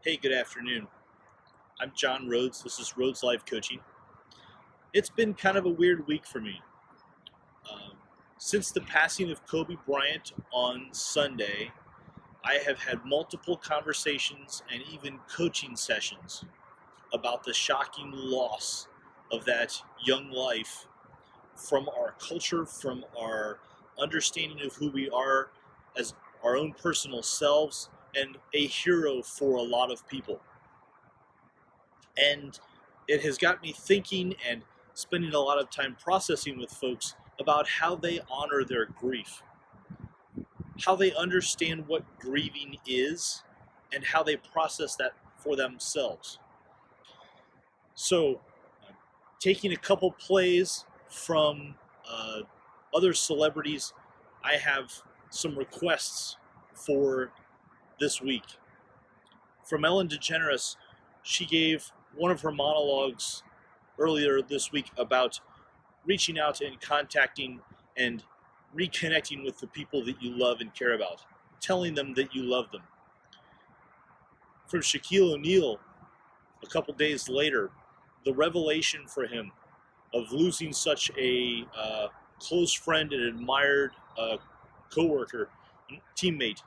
Hey, good afternoon. I'm John Rhoads. This is Rhoads Life Coaching. It's been kind of a weird week for me. Um, since the passing of Kobe Bryant on Sunday, I have had multiple conversations and even coaching sessions about the shocking loss of that young life from our culture, from our understanding of who we are as our own personal selves, and a hero for a lot of people. And it has got me thinking and spending a lot of time processing with folks about how they honor their grief, how they understand what grieving is, and how they process that for themselves. So, taking a couple plays from other celebrities, I have some requests for this week. From Ellen DeGeneres, she gave one of her monologues earlier this week about reaching out and contacting and reconnecting with the people that you love and care about, telling them that you love them. From Shaquille O'Neal, a couple days later, the revelation for him of losing such a close friend and admired co-worker, teammate,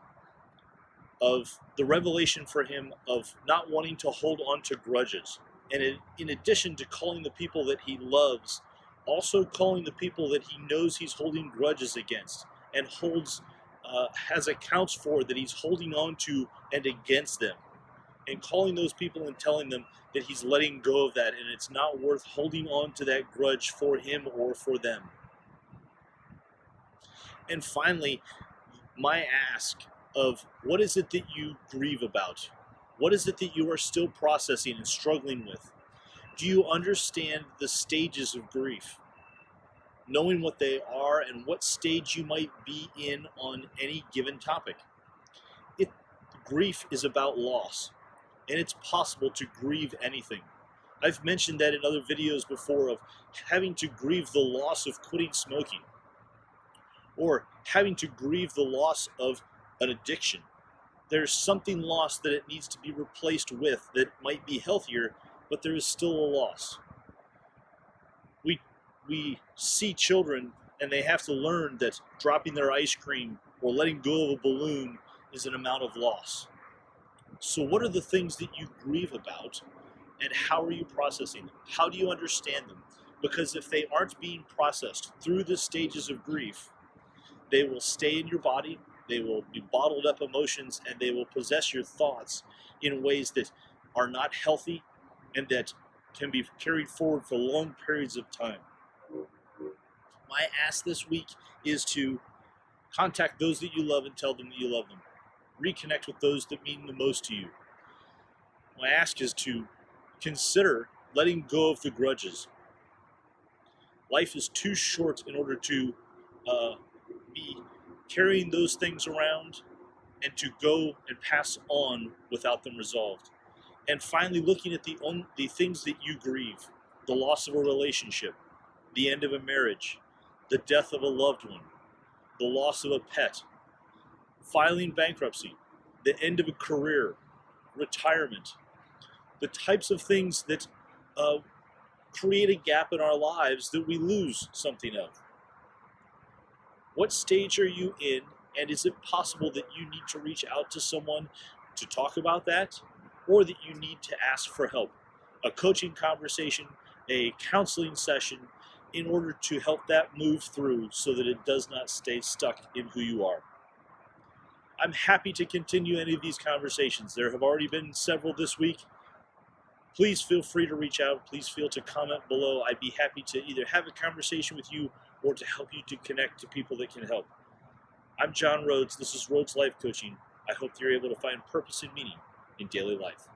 of the revelation for him of not wanting to hold on to grudges. And in addition to calling the people that he loves, also calling the people that he knows he's holding grudges against and has accounts for that he's holding on to and against them. And calling those people and telling them that he's letting go of that and it's not worth holding on to that grudge for him or for them. And finally, my ask of what is it that you grieve about? What is it that you are still processing and struggling with? Do you understand the stages of grief? Knowing what they are and what stage you might be in on any given topic. Grief is about loss, and it's possible to grieve anything. I've mentioned that in other videos before of having to grieve the loss of quitting smoking, or having to grieve the loss of an addiction. There's something lost that it needs to be replaced with that might be healthier, but there is still a loss. We see children and they have to learn that dropping their ice cream or letting go of a balloon is an amount of loss. So what are the things that you grieve about, and how are you processing them? How do you understand them? Because if they aren't being processed through the stages of grief, they will stay in your body, they will be bottled up emotions, and they will possess your thoughts in ways that are not healthy and that can be carried forward for long periods of time. My ask this week is to contact those that you love and tell them that you love them. Reconnect with those that mean the most to you. My ask is to consider letting go of the grudges. Life is too short in order to be carrying those things around and to go and pass on without them resolved. And finally, looking at the things that you grieve: the loss of a relationship, the end of a marriage, the death of a loved one, the loss of a pet, filing bankruptcy, the end of a career, retirement, the types of things that create a gap in our lives that we lose something of. What stage are you in, and is it possible that you need to reach out to someone to talk about that, or that you need to ask for help? A coaching conversation, a counseling session, in order to help that move through so that it does not stay stuck in who you are. I'm happy to continue any of these conversations. There have already been several this week. Please feel free to reach out. Please feel to comment below. I'd be happy to either have a conversation with you or to help you to connect to people that can help. I'm John Rhoads. This is Rhoads Life Coaching. I hope you're able to find purpose and meaning in daily life.